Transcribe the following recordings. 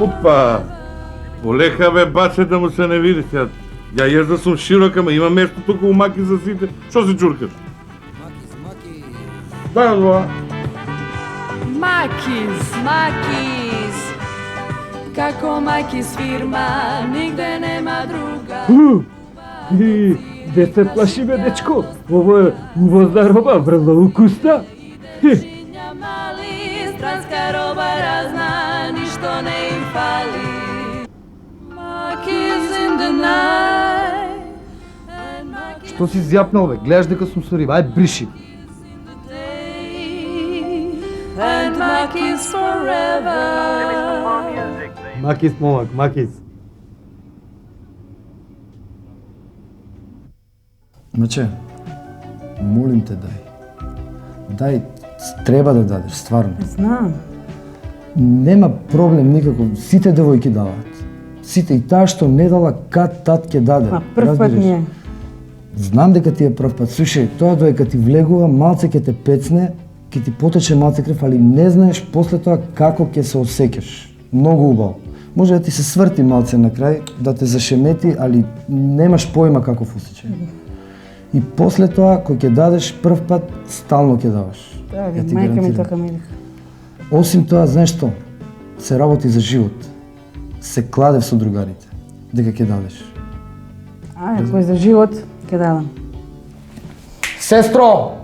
Опа! Полека бе, баче да му се не види сега. Ја језда сум широка, ма има место тука у маки за сите. Што се чуркаш? Дај одва. Макис, како Макис фирма, нигде нема друга. Де се плаши бе, дечко? Ово е увозна роба, врло укусна. Шинја мали, странска роба разна, ништо не им фали. Макис in the night. Што си зјапнал бе? Гледаш дека сум со риба, ај бриши. And Макис forever. Макис, момак, Макис. Маче, молим те дај, треба да дадеш, стварно. Знам. Нема проблем никаков, сите девојки даваат. Сите, и таа што не дала, кад тат ќе даде. Ма прв пат разбираш? ми е. Знам дека ти е прв пат. Слушај, тоа додека ти влегува, малце ќе те пецне, ќе ти потече малце крв, али не знаеш после тоа како ќе се осеќаш. Многу убаво. Може да ти се сврти малце на крај, да те зашемети, али немаш поима каков осеќај. И после тоа, кој ќе дадеш прв пат, стално ќе даваш. Да, Ја ти мајка ми гарантирам. така ми вика. Осим тоа, знаеш што? Се работи за живот. Се кладев со другарите, дека ќе дадеш. Ако е за живот, ќе дадам. Сестро!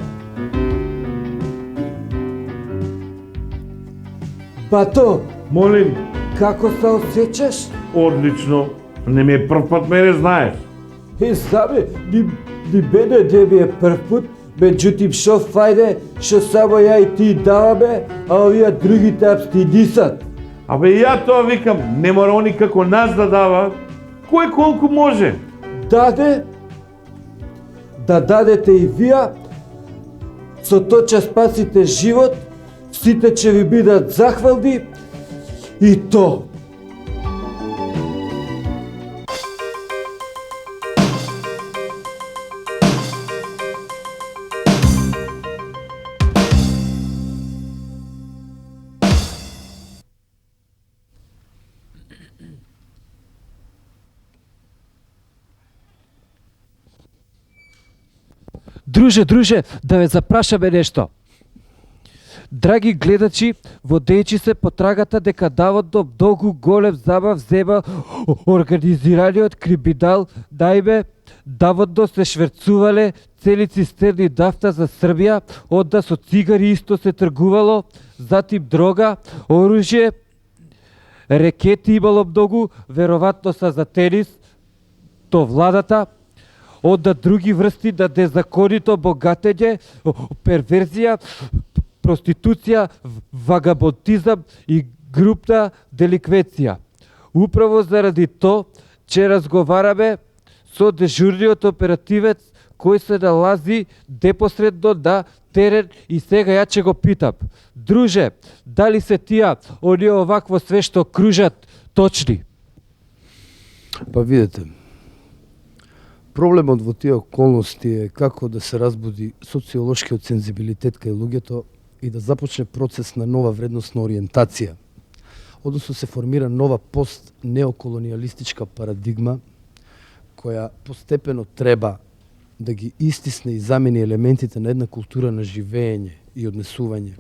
Бато, Молим, како се осеќаш? одлично. Не ми е прв пат, мене знаеш. Сабе, ни мене не ми е прв пут, меѓутим шо фајде, шо само ја и ти даваме, а овие другите абстинисат. Абе ја тоа викам, не мора они како нас да даваат. Кој колку може? Даде, да дадете и вие, со тоа ќе спасите живот, сите ќе ви бидат захвални и то. Друже, да ве запрашаме нешто. Драги гледачи, водејќи се по трагата дека Даводов долгу голем забав зема организираниот криминал, наиме Даводов се шверцувале цели цистерни нафта за Србија, одда со цигари исто се тргувало, затим дрога, оружје, рекети имало многу, веројатно са за тенис, то владата, одда други врсти на незаконито богатење, перверзија, проституција, вагабонтизам и групна деликвенција. Управо заради то, че разговараме со дежурниот оперативец кој се налази непосредно на терен и сега ја ќе го питам. Друже, дали се тие оние овакво све што кружат точни? Па видете, проблемот во тие околности е како да се разбуди социолошкиот сензибилитет кај луѓето и да започне процес на нова вредносна ориентација, односно се формира нова пост-неоколониалистичка парадигма, која постепено треба да ги истисне и замени елементите на една култура на живење и однесување,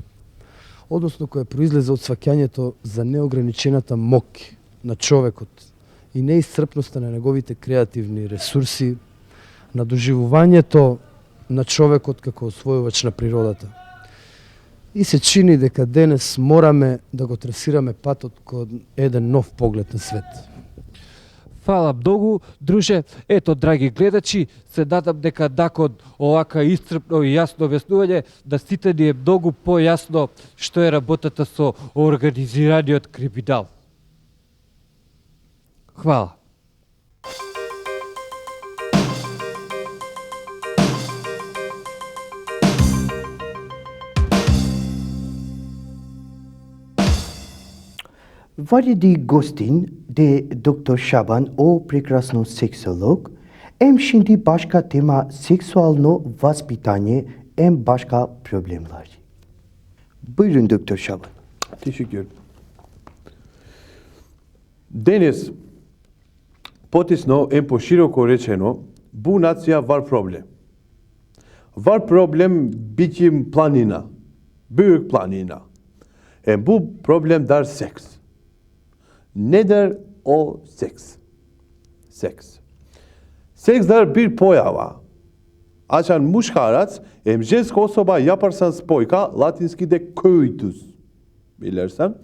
односно која произлезе од сваќањето за неограничената мок на човекот и неисцрпноста на неговите креативни ресурси, на доживувањето на човекот како освојувач на природата. И се чини дека денес мораме да го трасираме патот кон еден нов поглед на свет. Фала многу, друже. Ето, драги гледачи, се надам дека након овака исцрпно и јасно објаснување, да сите ни е многу појасно што е работата со организираниот криминал. Хвала. Вариди гостин де доктор Шабан, о прекрасно сексолог, ем шинди башка тема сексуално воспитание, ем башка проблемлари. Buyurun Doktor Şaban. Teşekkür. Денес, потисно е пошироко речено, бу нација вар проблем. Вар проблем биќим планина, büyük planina. Bu problem dar seks. Nedir o seks? Seks. Seks dar bir pojava. Açan muškarac, ženska osoba yaparsan spojka, latinski de coitus. Bilirsen.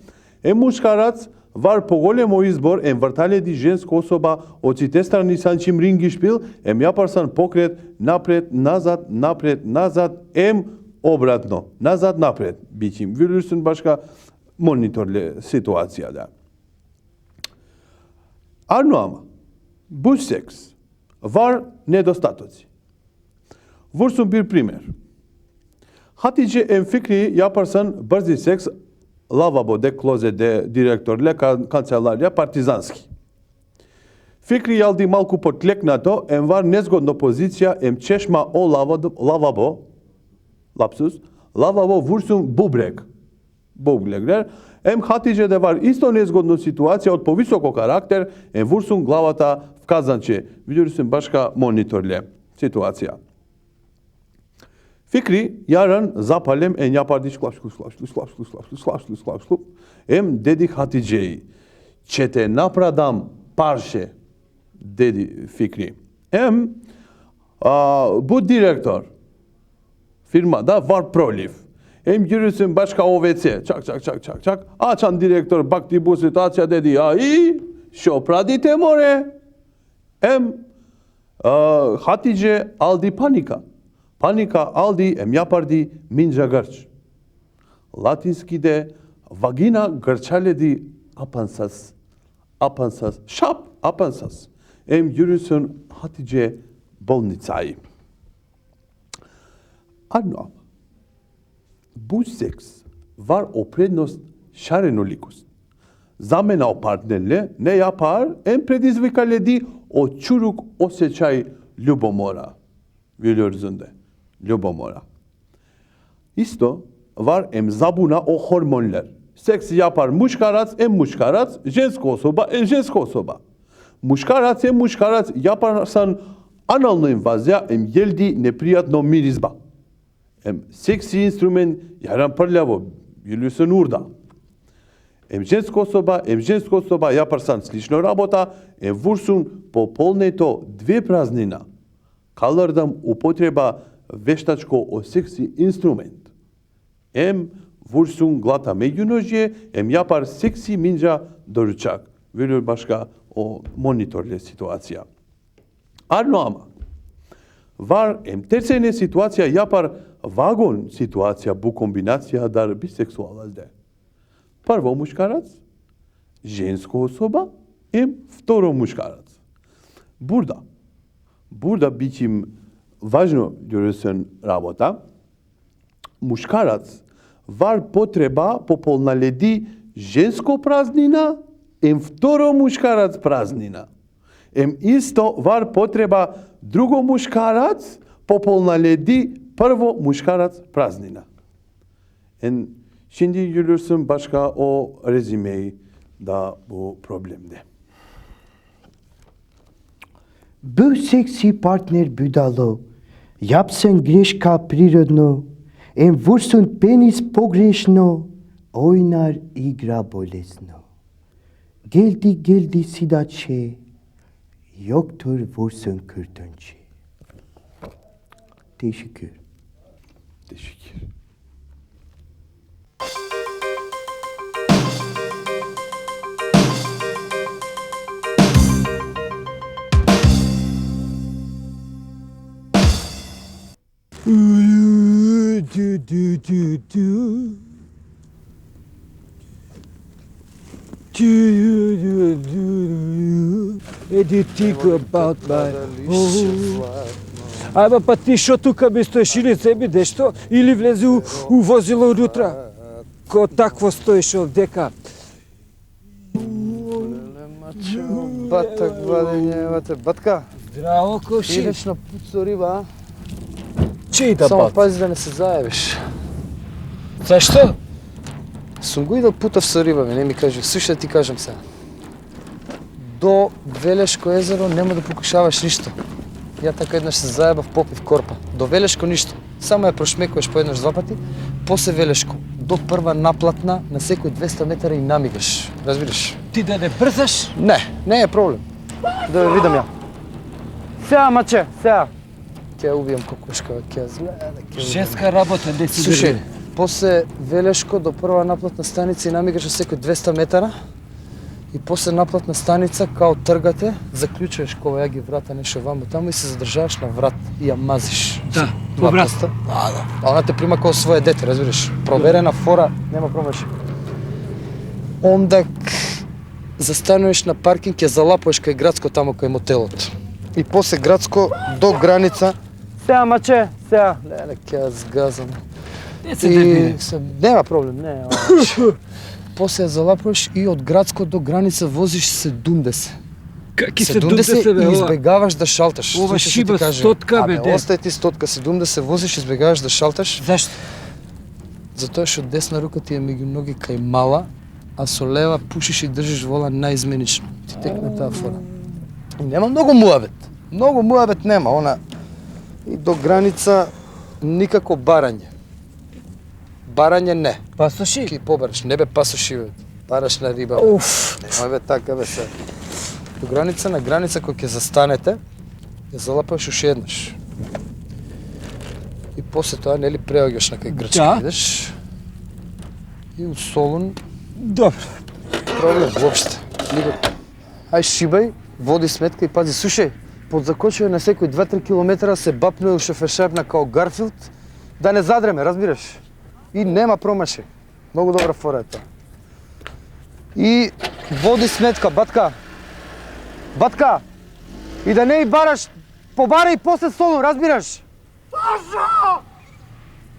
Muškarac var pogolemo izbor, vrtaledi ženska osoba od te strani sančim ringi špil, yaparsan pokret, napred, nazad, obratno, nazad, napred biçim. Görürsün başka monitörle situasyada. Arno ama, bu seks var nedostatoci. Vursun bir primer. Hatice fikri yaparsan brzi seks lavabode, klozede, direktorle, kancelarja, partizanski. Fikri jaldi malku potlek na to, var nezgodno pozicija, češma o lavabo, lapsus, lavabo vursun bubreg. Bubregler. Hatice'de var isto nezgodno situacija od povisoko karakter, vursun glavata v kazanče. Vidjelisin başka monitörle situacija. Fikri yarın zapalem yapardı şlapşlu. Dedik Hatice'yi. Çete napradam parše, dedi Fikri. Bu direktör firmada var proliv. Yürüsün başka OVC. Çak. Açan direktör baktı bu situacija dedi. Ay, şopradite more. Hatice aldı panika. Panika aldı, yapardı minca gırç. Latinski de vagina gırçaledi apansas. Şap apansas. Yürüsün Hatice bolnicayı. Ano, bu seks var oprednost šarenolikus. Zamena o partnerle ne yapar? Predizvikaledi o čuruk osjećaj ljubomora. Biliyorsun de. Ljubomora. İsto var zabuna o hormonlar. Seks yapar muškarac, ženska osoba. Muškarac yaparsan analna invazija, jeldi neprijatno mirizba. Seksi instrument yaran prljavo, biliyorsun urda. Ženska osoba yaparsan slično rabota, vursun popolneto dve praznina. Kalırdam upotreba veštačko o seksi instrument. Vursun glata međunožje, yapar seksi minca doručak. Veriyor başka o monitörle situacija. Arno ama. Var tersene situacija yapar vagon situacija bu kombinacija dar biseksualde. Prvo muškarac, ženska osoba, vtoro muškarac. Burada bićim važno görürsün rabota. Muškarac var potreba popolnaledi žensko praznina, vtoro muškarac praznina. Isto var potreba drugo muškarac popolnaledi prvo muškarac praznina. Şimdi görürsün başka o rezimeyi da bu problemde. Bu seksi partner budalo, yapsın greška prirodno, vursun penis pogrešno, oynar igra bolesno. Geldi sidaçe, yoktur vursun kürtünçe. Teşekkür. And you think about my Ама па ти шо тука ми стоиш или себе дешто, или влезе у возило удутра? Ко такво стоиш овдека? Батак, батка. Здраво, Ковши. Идеш на пут со риба, Чей да само бат? пази да не се заебеш. Зашто? Сум го идал путав со риба, не ми кажи. Слушай да ти кажам сега. до Велешко езеро нема да покушаваш ништо. Ја така еднаш се заебав, попив корпа. До Велешко ништо. Само ја прошмекуваш по еднаш два пати, после Велешко. До прва наплатна на секој 200 метра и намигаш. Разбираш? Ти да не брзаш? Не е проблем. Да ве видам ја. Сега, маче, сега. Ќе ја убијам кокошка, ќе ја згледа, ќе ја убијам. Женска работа, не си Слушај, бери. после Велешко до прва наплатна станица и намигаш на секој 200 метара и после наплатна станица, као тргате, заклучуваш кога ја ги врата нешто ваму таму и се задржаваш на врат и ја мазиш. Да, Два по врат. прста. А она те прима као своје дете, разбираш? Проверена фора, нема промаш. Онда застануваш на паркинг, ја залапуваш кај градско таму кај мотелот. И после градско до граница. Сега, маче, сега. Леле, ќе ја згазам. Не се дебили. Нема проблем, не. После ја залапуваш и од градско до граница возиш 70. Каки 70 бе, и ова? избегаваш да шалташ. Ова Слушай, што ти шиба кажа. стотка, бе, де. Остаje ти стотка, 70 возиш, избегаваш да шалташ. Зашто? Затоа што десна рука ти е меѓу ноги кај мала, а со лева пушиш и држиш вола наизменично. Ти текне таа фора. И нема многу муабет. Многу муабет нема, она и до граница никако барање. Барање не. Пасоши? Ки побараш, не бе пасоши, бе. Бараш на риба. Бе. Уф. Немој бе така бе се. До граница, на граница кој ќе застанете, ја залапаш уште еднаш. И после тоа нели преоѓаш на кај Грчка, Да. идеш. И у Солун Добро. проблем воопште. Никако. Ај шибај, води сметка и пази, слушај, под закочување на секој 2-3 километра се бапнува шофершапна као Гарфилд, да не задреме, разбираш? И нема промашај. Многу добра фора е тоа. И води сметка, батка. Батка! И да не и бараш, побарај после Солун, разбираш?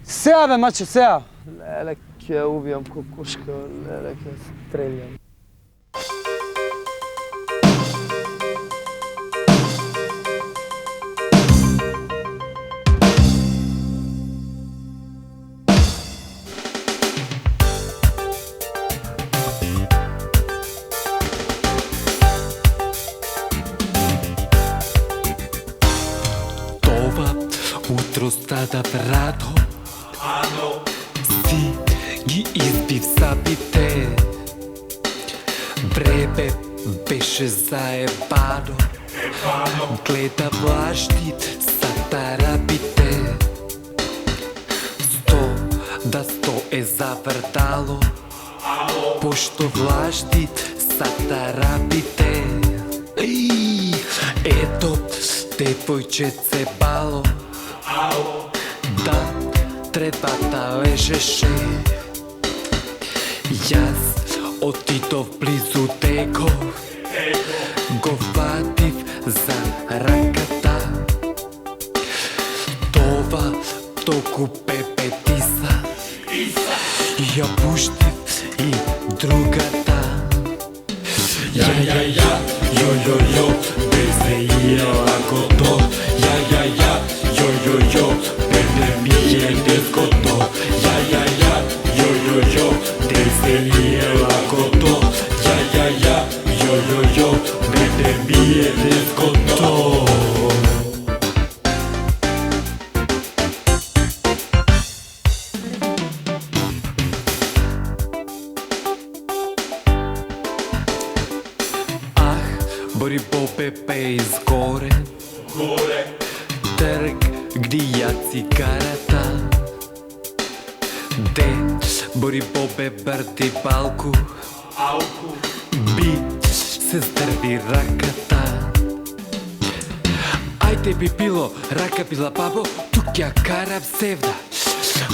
Сеа бе, маче, сеа. Леле, ќе ја убијам кокошка, леле, ќе ја стрелјам. Това утро стада радо, си ги избив сабите. Бребе беше заебано, гледа влашти са тарабите. Сто е завртало, пошто влашти са тарабите. Ето, девојче бало, да, требата лежеше. Јас отидов близу него, го фатив за раката. Това толку пепетиса, ја пуштив и другата. Ја, јо, безе и лакото. Ја, јо, бебе ми е незгодно. Ја, јо, безе и лакото. Ја, јо, бебе ми е незгодно. Бори бобе изгоре, трг гди ја цигарата. Де бори бобе брди балку, би се здрви раката. Ајде би било, рака била бабо, тук ја карам севда.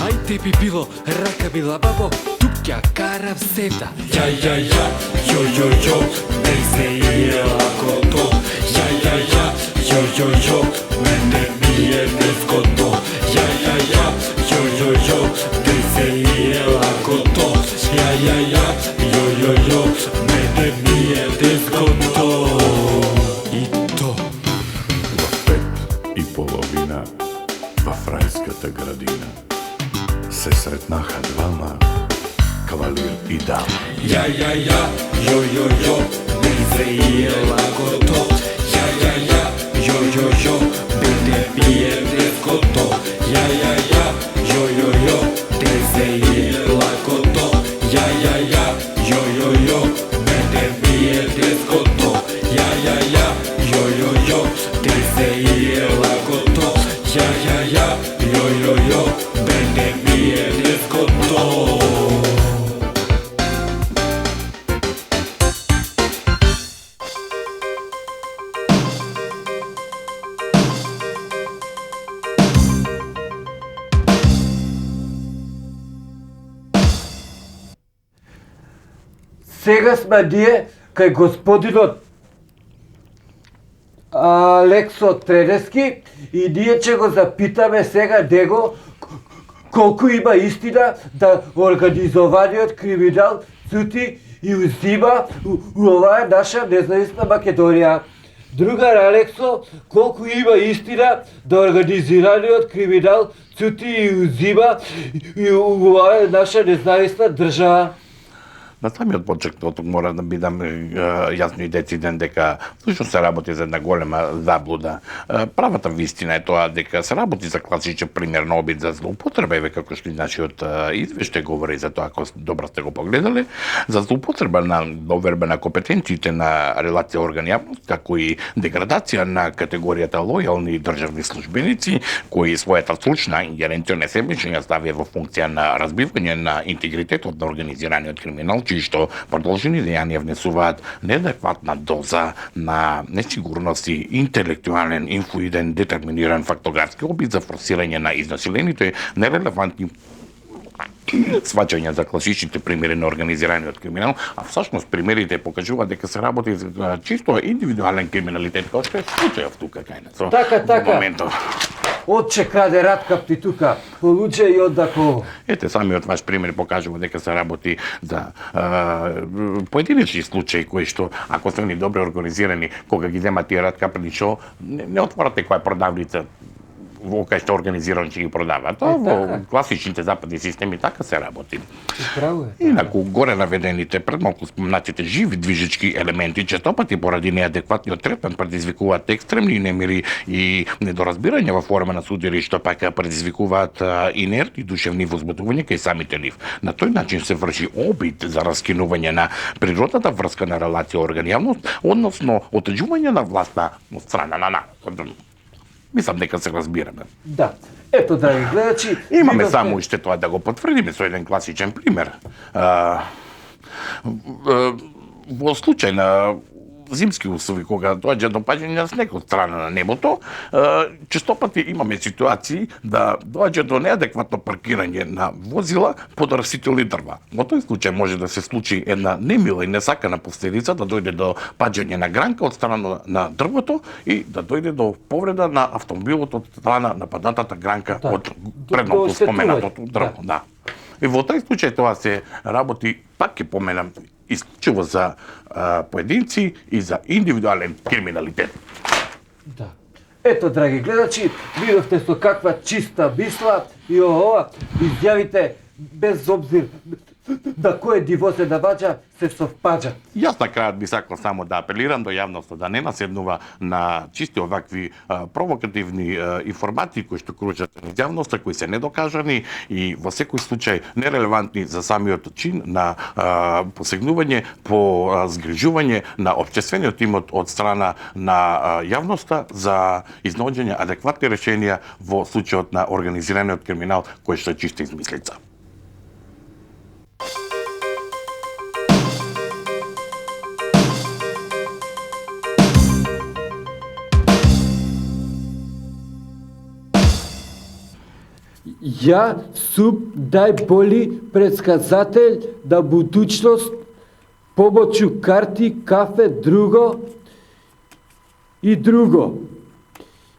Ајде би било, рака била бабо, тук ја карам севда. Ја, јо, безе и лакото. Ја, јо, мене ми е незгодно. Ја, јо, безе и лакото. Ја, јо, мене ми е незгодно. И то. В 5:30 в райската градина се сретнаха двама, кавалир и дама. Ја, јо, безе lako to. Ja, ja, ja, jo, jo, jo, bende bije teško to. Ja, ja, ja, jo, jo, jo, te se je lako to. Ja, ja, ja, jo, jo, jo, bende bije teško to. Ja, ja, ja, jo, jo, jo, te se je lako to. Ja, ja, ja, jo, jo, jo, bende bije teško to. Сега сме ние кај господинот Алексо Тренески и ние ќе го запитаме сега него колку има истина да организованиот криминал цути и узима у оваа наша независна Македонија. Другар Алексо, колку има истина да организираниот криминал цути и узима и у оваа наша независна држава. На самиот почеток мора да бидам јасно и дециден дека всушност се работи за една голема заблуда. Правата вистина е тоа дека се работи за класичен пример на обид за злоупотреба, еве како што и нашиот извештај говори за тоа, ако добро сте го погледале, за злоупотреба на доверба на компетенциите на релација орган-јавност, како и деградација на категоријата лојални државни службеници, кои својата случна ингеренција на себична ставија во функција на разбивање на интегритетот на организираниот криминал, чии што продолжени дејанија внесуваат неадекватна доза на несигурност и интелектуален, инфлуиден, детерминиран фактографски обид за форсирање на изнасилените нерелевантни сваќања за класичните примери на организираниот криминал, а всушност примерите покажуваат дека се работи за чисто индивидуален криминалитет, кој што е случајов тука кај нас. Така. Моментов. Отче краде раткапти тука, получе и оддако. Ете, самиот ваш пример покажува дека се работи за поединечни случаи кои што, ако се они добро организирани, кога ги земат тие раткапни шо, не отворате која продавница во кај што организирано ќе ги продава. Тоа во класичните западни системи така се работи. Право е. Инаку, горе наведените предмалку спомнатите живи движечки елементи честопати поради неадекватниот третман предизвикуваат екстремни немири и недоразбирање во форма на судилишто, пак предизвикуваат инертни душевни возбудувања кај самите нив. На тој начин се врши обид за раскинување на природната врска на релација орган-јавност, односно отежување на власта од страна на народот. Мислам дека се разбираме. Да. Ето, драги гледачи, имаме само уште тоа да го потврдиме со еден класичен пример. Во случај на зимски услови, кога доаѓа до паѓање на снег од страна на небото, честопати имаме ситуации да доаѓа до неадекватно паркирање на возила под расителни дрва. Во тој случај може да се случи една немила и несакана последица, да дојде до паѓање на гранка од страна на дрвото и да дојде до повреда на автомобилот од страна на падатата гранка од предното споменатото дрво. Да. И во тој случај тоа се работи, пак ќе поменам, исклучиво за поединци и за индивидуален криминалитет. Да. Ето, драги гледачи, видовте со каква чиста мисла и ова изјавите без обзир на кој диво се наваѓа, се совпаѓа. Јас на крајот би сакал само да апелирам до јавноста да не наседнува на чисти овакви провокативни информации кои што кружат низ јавноста, кои се недокажани и во секој случај нерелевантни за самиот чин на посегнување по згрижување на општествениот имот од страна на јавноста за изнаоѓање адекватни решенија во случајот на организираниот криминал кој што е чиста измислица. Ја сум најболи предсказател на будучност помоќу карти, кафе, друго и друго.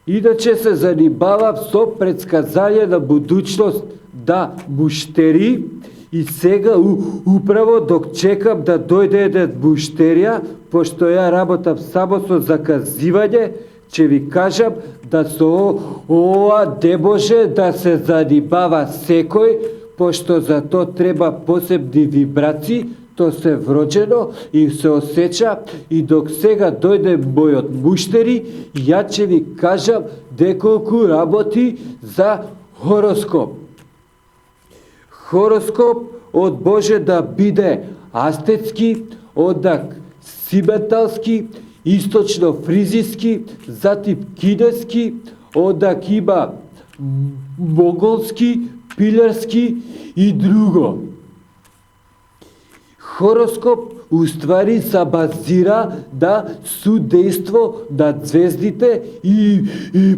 Иначе се занимавам со предсказање на будучност да буштери и сега управо док чекам да дојде еден буштерија, пошто ја работам само со заказивање, ќе ви кажам да со ова не може да се занимава секој, пошто за тоа треба посебни вибрации, то се вроđено и се осеќа и док сега дојде мојот муштери, ја ќе ви кажам деколку работи за хороскоп. Хороскоп од Боже да биде астетски, одак симеталски, источно-фризиски, затим кинески, одак има монголски, пилерски и друго. Хороскоп уствари се базира на судејство на звездите и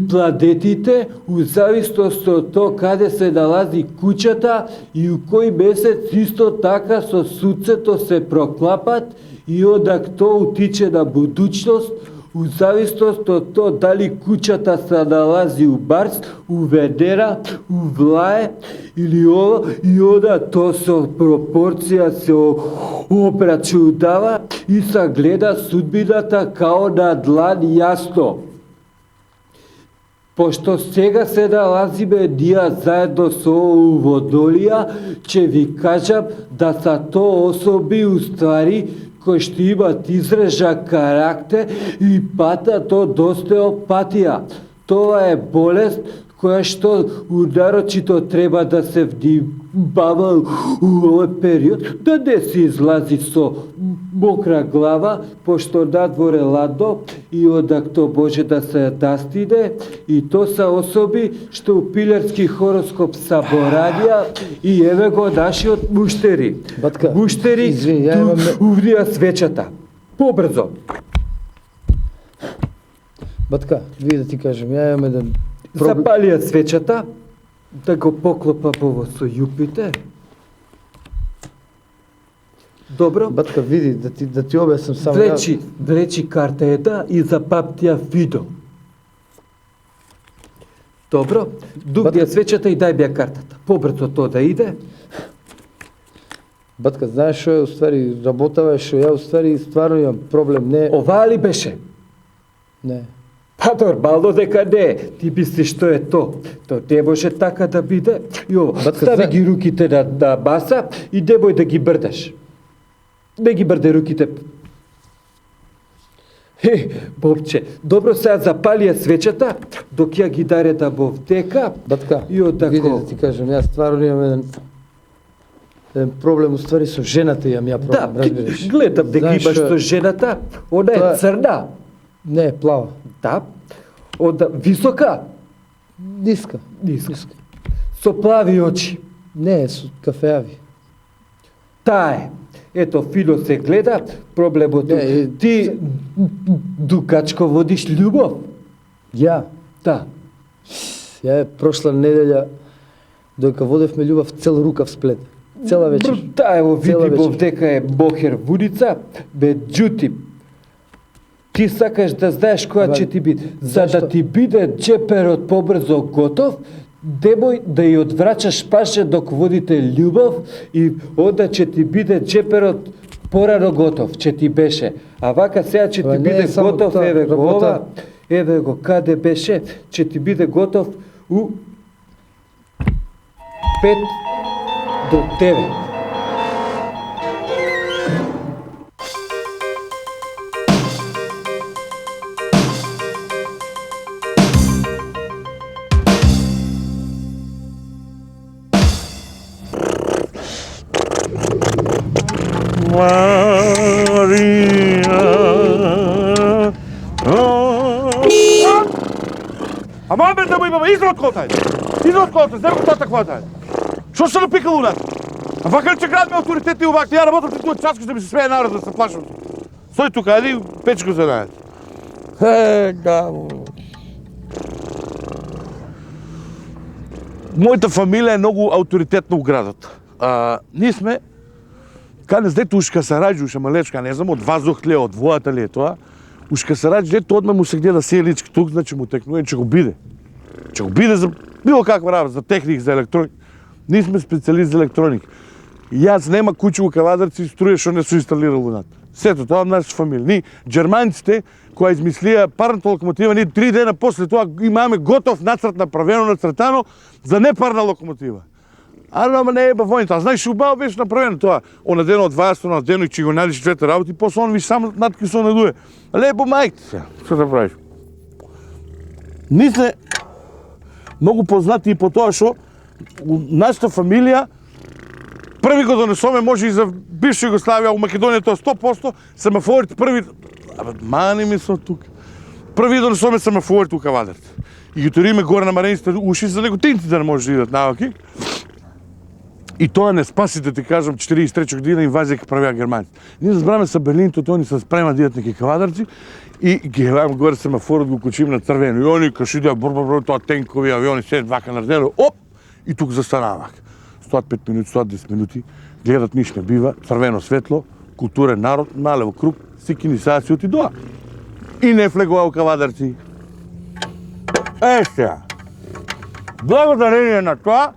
планетите у зависност од тоа каде се налази куќата и у кој месец исто така со суцето се проклапат и одак тоа утиче на будучност у зависност од тоа дали куќата се налази у Марс, у Венера, у Влае или ова и ода тоа со пропорција се опрачудава и се гледа судбината као на длан јасно. Пошто сега се налазиме ние заедно со Водолија, ќе ви кажам да са тоа особи уствари кои што имат изражак карактер и патат од остеопатија. Тоа е болест која што нарочито треба да се внимава у овој период, да не се излази со мокра глава, пошто надворе ладно и одак то може да се настине, и то са особи што у пилерски хороскоп са борадија и еве го нашиот муштери. Батка, Муштери, извини, ја имам... увнија свечата. Побрзо. Батка, ви да ти кажем, ја имам еден проблем. Запалија свечата, да го поклопа во со Јупитер. Добро? Батка, види, да ти објаснам само... Влечи карта една и запамти ја видо. Добро? Дугни ја свечата и дај ми ја картата. Побрзо тоа да иде. Батка, знаеш што е уствари работава, што ја уствари стварно имам проблем, не... Оваа ли беше? Не. Па нормално дека не. Ти мислиш што е то. То не може така да биде. И ово, стави ги руките на маса и немој да ги брдаш. Не ги брде руките. Бобче, добро сега запали ја свечата, док ја ги даре да во втека. Батка, и одако... види да ти кажем, јас стварно имам еден проблем уствари со жената имам ја проблем, Да, разбираш. гледам дека Знаеш, имаш со жената, она е црна. Не, е плава. Да. Онда висока? Ниска. Ниска. Со плави очи. Не, со кафеави. Таа е. Ето, фино се гледа, проблемот е. Ти дукачко водиш љубов? Ја? Да. Ја прошла неделја, додека водевме љубов, цел рукав сплет. Цела вечер. Да, ево, видимо дека е мохер вуница, меѓутим, ти сакаш да знаеш која ќе ти биде. За да ти биде джеперот побрзо готов, немој да ја одврачаш паша док водите љубов и онда ќе ти биде джеперот порано готов, ќе ти беше. А вака сега ќе ти биде готов, еве го ова, еве го каде беше, ќе ти биде готов у 5 до 9. Ама бе да му имаме излот кота. Излот кота, зема кота квота. Што се напикало нас? А вака ли че градме авторитети овак, ја работам ти тука часкаш да ми се смее народ да се плашам. Стој тука, ајди печко за најад. Мојата фамилија е многу авторитетна у градот. Ние сме каде дете ушка се раѓуша малечка, не знам, од ваздух ли, од војата ли е тоа. Ушка се раѓа дете, одма му се гледа селички тук, значи му текнуе, че го биде. Че го биде за било каква работа, за техник, за електроник. Ние сме специалист за електроник. Јас нема куќа у Кавадарци и струја што не су инсталирал у над. Сето тоа од нашата фамилија. Ние, џерманците, која измислија парната локомотива, ние 3 дена после тоа имаме готов нацрт направено, нацртано за непарна локомотива. Ама не е бавоњето. А знаеш, убаво беше направено тоа. Она ден од 20, на ден и че го најдеш двете работи, после он виж само натки со надуе. Лепо мајките се. Што да правиш? Ние сме многу познати и по тоа што у нашата фамилија први го донесоме, може и за бивша Југославија, у Македонија тоа 100%, семафорите први... Абе, мани ми со тука. Први донесоме семафорите у Кавадарци. И ги ториме горе на марениците уши за неготинците да не може да идат наваки. И тоа не спаси, да ти кажам, 43 година инвазија ке правија германци. Ние разбраме са Берлинто, они се спрема да идат неки Кавадарци и ги гледам горе семафорот, го кучим на црвено. И они каши да бр, тоа тенкови авиони седат вака наредено, оп! И тук застанавак. 105 минути, 110 минути, гледат ниш не бива, црвено светло, културен народ, налево круг, сики ни сега си отидоа. И не влегоа у Кавадарци. Сега. Благодарение на тоа,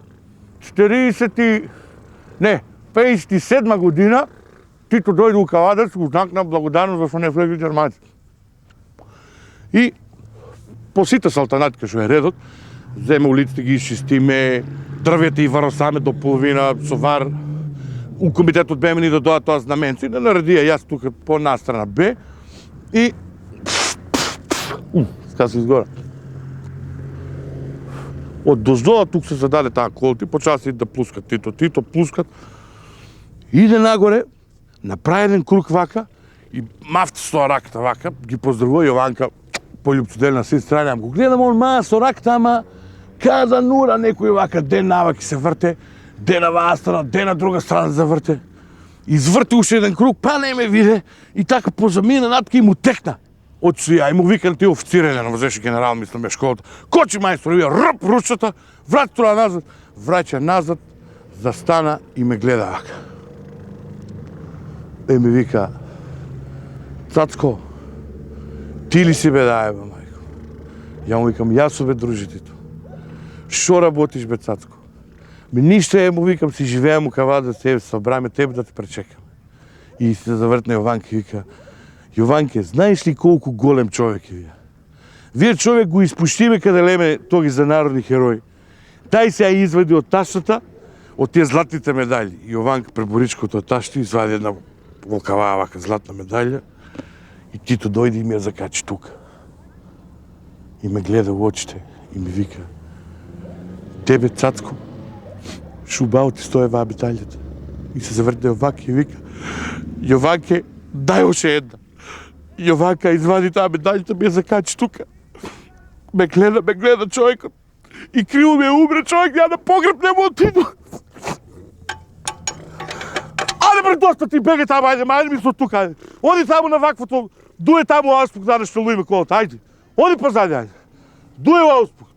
57 година, Тито дојде у Кавадарци, го знак на благодарност зашто не влегли германци. И по сите салтанати што е редот, земе улиците ги изчистиме, дрвјата и варосаме до половина со вар. У комитетот беме ни да дојат тоа знаменци, да наредија јас тука по настрана Б и ска се изгора. Од доздола тук се зададе таа колти, почаси да плускат Тито плускат. Иде нагоре, направи еден круг вака и мафти со раката вака, ги поздравува Јованка по љубцоделна сестра, го гледам он со раката, ама када нура некој вака ден наваки се врте, ден на ваа страна, ден на друга страна да заврте. Изврти уште еден круг, па не ме виде и така позамина натка и му текна. Од суја, и му викан ти официрен, на возеше генерал, мислам, бе школата. Кочи мајстор, вија, рп, ручата, врати тоа назад, враќа назад, застана и ме гледа вака. И ми вика, Цацко, ти ли си бе даје, бе, мајко? Ја му викам, јас су бе дружитито. Шо работиш, бе, Цацко? Ми ништо е, му викам, си живеем у Кавадарци, тебе събраме, тебе да те пречекам. И се завртна Јованка и вика, Јованке, знаеш ли колку голем човек е вие? Вие човек го испуштиме каде леме тоги за народни херои. Дај се ја извади од таштата, од тие златните медали. Јованка преборичкото од ташта извади една волкава вака златна медалја и Тито дојде и ми ја закачи тука. И ме гледа во очите и ми вика, тебе, Цацко, шубао ти стоje ваа медалјата. И се завртне Јованка и вика, Јованке, дај още една. Јованка извади таа медалјата, ми ја закачи тука. Ме гледа човекот. И криво ми е умре човек, ја да погреб не му отиду. Ајде бре, доста ти беге таму, ајде ми со тука, ајде. Оди таму на ваквото, дуе таму ауспук, да нешто луиме колата, ајде. Оди позади, ајде. Дуе ауспук.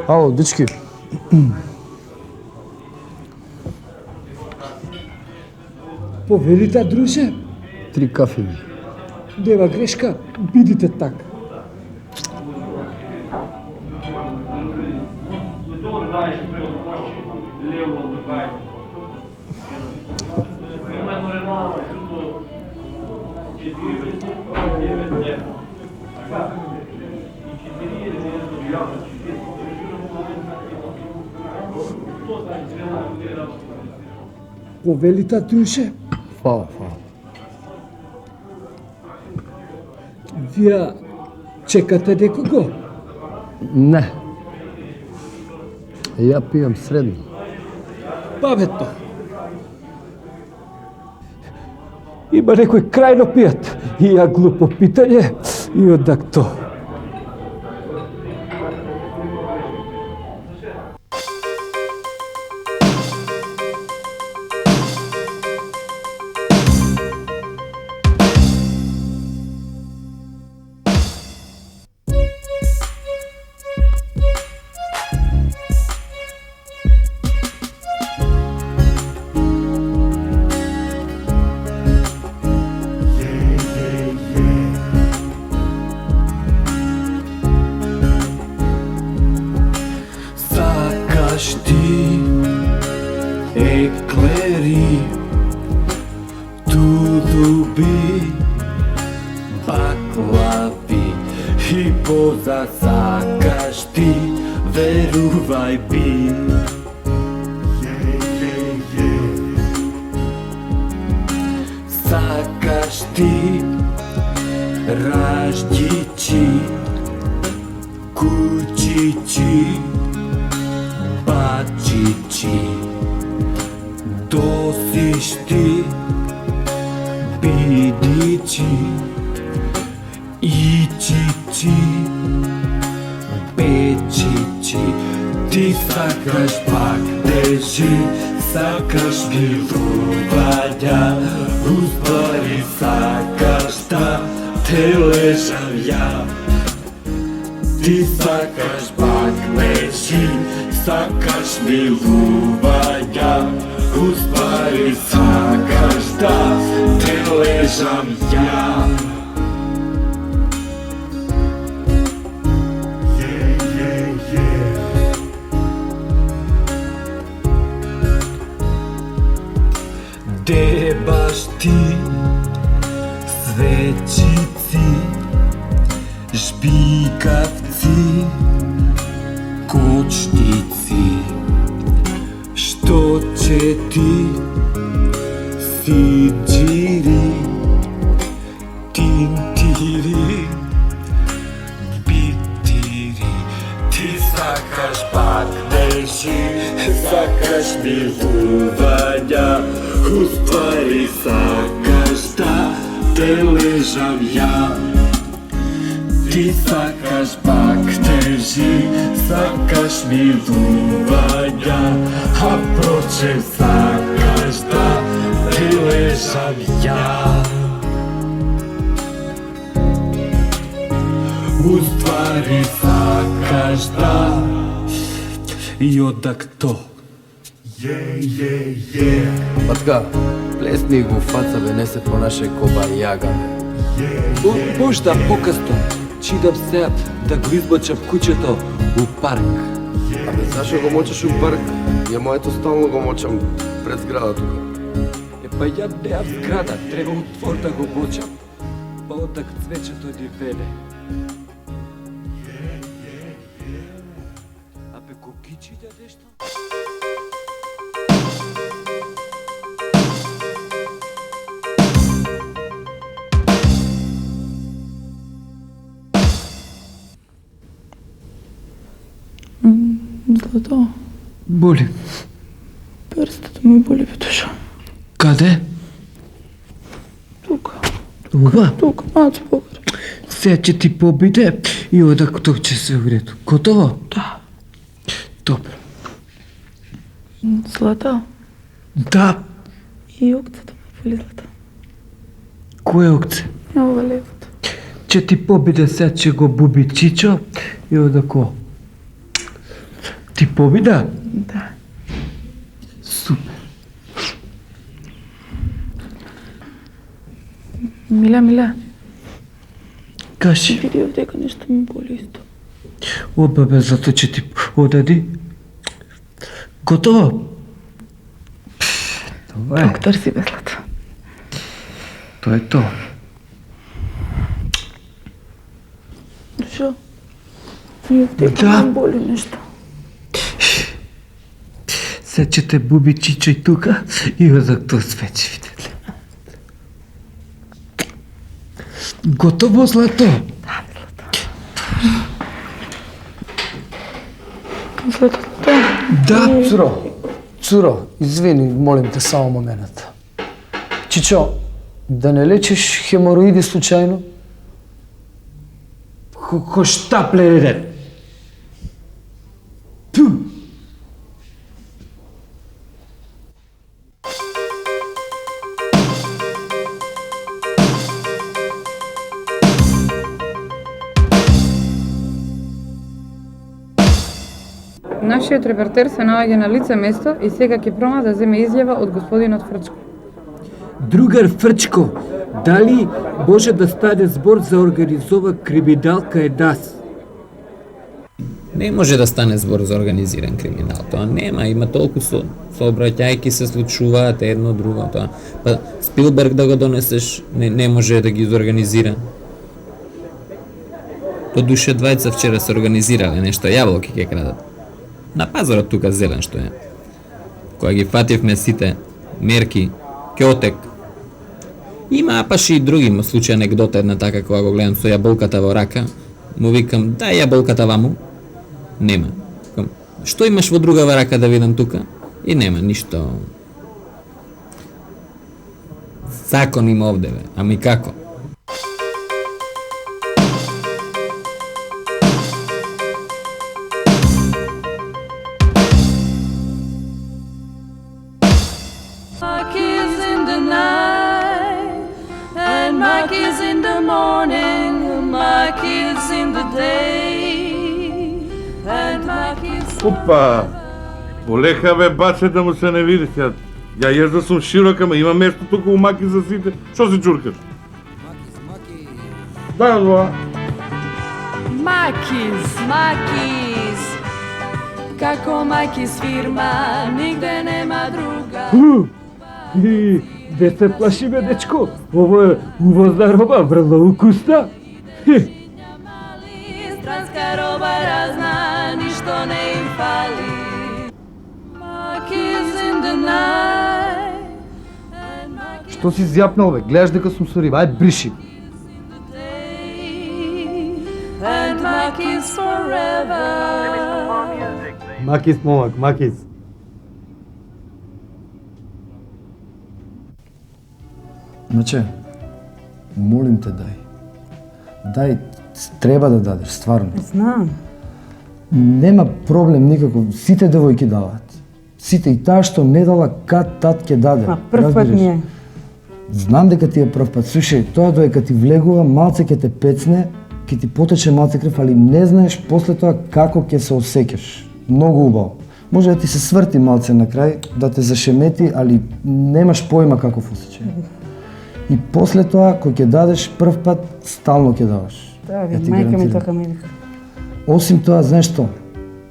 Ало, дечки. Повелите, друже, 3 кафеви. нема грешка, бидите така. Повелите, друже, Фала. вие чекате некого? Не. Ја пијам средно. Бабето. Има некој крајно пијат. И ја глупо питање и одак то. Гулуби, баклави и поза сакаш ти, верувај би. Сакаш ти раждичи, кучичи, бачичи, досиш ти, бидичи, ичичи, печичи. Ти сакаш пак дежи, сакаш милувања, уствари сакаш да те лежам ја. Ти сакаш пак дежи, сакаш милувања, уствари сакаш да те лежам ја. Де баш ти, свечици, жбикавци, кочници, што че ти, сиджири, тинтири, битири. Ти сакаш пак нежи, сакаш милувања, уствари сакаш да те лежам ја. Ти сакаш пак тежи, сакаш милувања, а прочем сакаш да те лежам ја. Уствари сакаш да и одак то. Па така, плесни го фаца бе, не се понашај коба јага. Можда покасно, чидам се да го избачам куќето у парк. Абе, зашо го мочаш у парк? Ја моето стално го мочам пред зграда тука. Па ја неам зграда, треба у двор да го мочам. Па одак цвечето ни вене. Абе, кокичи да нешто? Злато, Боли. перстата ми боли Витоша. Каде? Тука, Ова? тука, малце погоре. Сега ќе ти побиде и одак тоа ќе се уред. Готово? Да. Добро. Злата, Да. и окцата ме боли, Злата. Кој окце? Ова левото. Ќе ти побиде сега ќе го буби Чичо и одако. Ти побида? Да. Супер. Мила, Кажи. види овдека нешто ми боли исто. Оба бе, зато ќе ти одади. Готово? Това е. Доктор си бе, Злата. Тоа е тоа. Шо? И овдека Да. ми боли нешто. Сега ќе те буби Чичо и тука и одак тоа свече, видите. Готово, Злато? Злата, Да. Цуро, извини, молим те само момент. Чичо, да не лечиш хемороиди случајно? Кој шта пледе? Ту. Нашиот репортер се наоѓа на лице место и сега ќе прома да земе изјава од господинот Фрчко. Другар Фрчко, дали може да стане збор за организова криминал кај нас? Не може да стане збор за организиран криминал. Тоа нема, има толку сообраќајки се случуваат едно друго тоа. Па Спилберг да го донесеш не може да ги организира. По душе двајца вчера се организирале нешто, јаболки ќе крадат. На пазарот тука зелен што е. Кога ги фативме сите мерки, Кјотек. Има апаш и други случаи, анегдота една така кога го гледам со јаболката во рака, му викам дај јаболката ваму. Нема. Што имаш во другава рака да видам тука? И нема ништо. Закон има овде, бе. Ами како? Monkeys in the night, and monkeys in the morning, monkeys in the day, and monkeys. Опа! Полека бе, баче да му се не види сега. Ја јас да сум широка, ма има место тука у маки за сите. Што се чуркаш? Да, това. Макис, како Макис фирма, нигде нема друга. Де се плаши бе, дечко? Ово е увозна роба, врло укусна. Странска роба разна, ништо не им фали. Monkeys in the night, and monkeys Што си зјапнал, бе? Гледаш дека сум со риба, ај бриши. in the day, and monkeys forever. Макис, момак, макис. Значи, молим те дај. Дај, треба да дадеш, стварно. Знам. Нема проблем никаков, сите девојки даваат. Сите и таа што не дала кад тат ќе даде. А прв пат разбираш? ми е. Знам дека ти е прв пат. Слушај, тоа додека ти влегува, малце ќе те пецне, ќе ти потече малце крв, али не знаеш после тоа како ќе се осеќаш. Многу убаво. Може да ти се сврти малце на крај, да те зашемети, али немаш поима каков осеќај. И после тоа, кој ќе дадеш прв пат, стално ќе даваш. Да, Ја ви, ти мајка ми гарантирам. така ми вика. Осим тоа, знаеш што?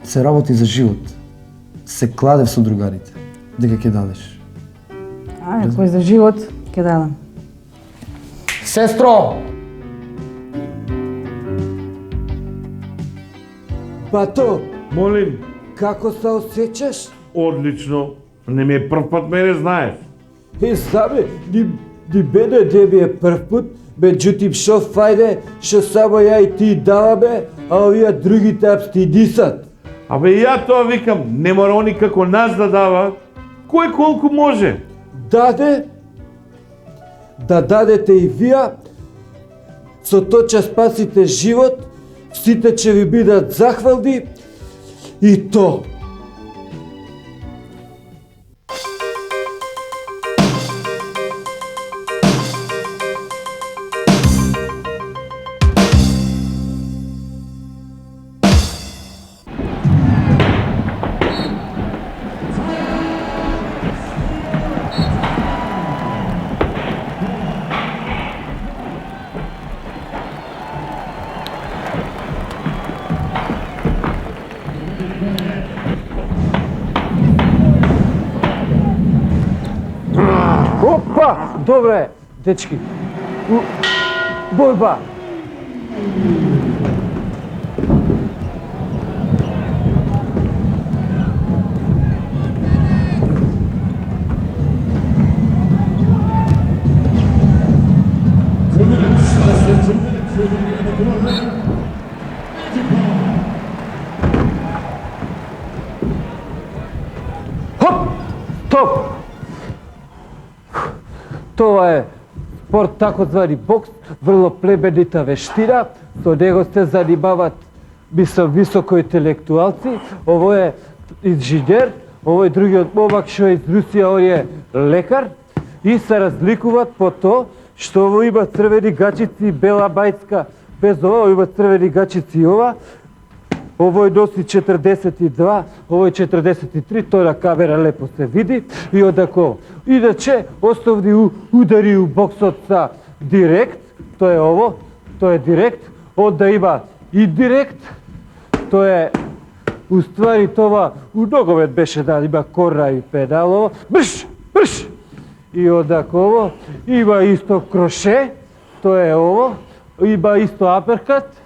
Се работи за живот. Се кладев со другарите, дека ќе дадеш. Кој за живот, ќе дадам. Сестро! Бато, Молим, како се осеќаш? одлично. Не ми е прв пат, мене знаеш. Знаме, ни мене не ми е прв пут, меѓутим шо фајде, шо само ја и ти даваме, а овие другите абстинисат. Абе ја тоа викам, не мора они како нас да даваат. Кој колку може? Даде, да дадете и вие, со тоа ќе спасите живот, сите ќе ви бидат захвални, и то. Опа! Добре, дечки. Борба! Хоп! Стоп! Тоа е спорт такозвани бокс, врло плебедита вештина, со него се занимават високо интелектуалци, ово е инженер, овој другиот момак што е из Русија, он е лекар, и се разликуваат по тоа што ово има црвени гачици и бела мајцка, без ова има црвени гачици и ова. Овој носи 42, овој 43, тој на камера лепо се види и одако. Иначе, основни удари у боксот са директ, тоа е ово, тоа е директ, онда има индирект, тоа е Уствари това у договет беше да има кора и педалово. Брш, брш! И одаково има исто кроше, то е ово. Има исто аперкат,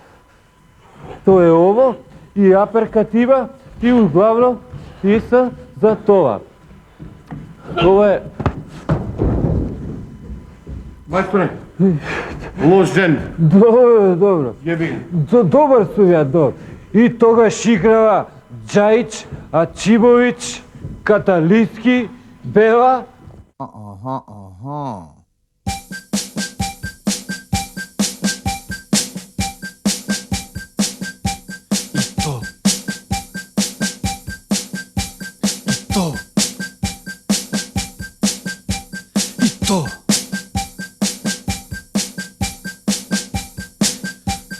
то е ово. И аперкат има и углавно и са за това. Това е... Мајсторе, лош ден. Добро, добро. Јеби. Добар сум ја, добар. И тогаш играва Джајич, Ачимовиќ, Каталиски, Бела.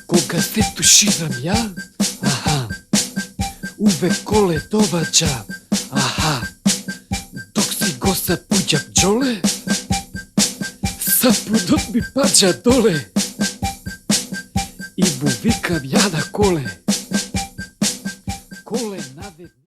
Кога се туширам ја, аха, увек коле доваѓа, аха, док си го сапуѓа пчоле, сапудот ми паѓа доле, и му викам ја на коле, коле навек.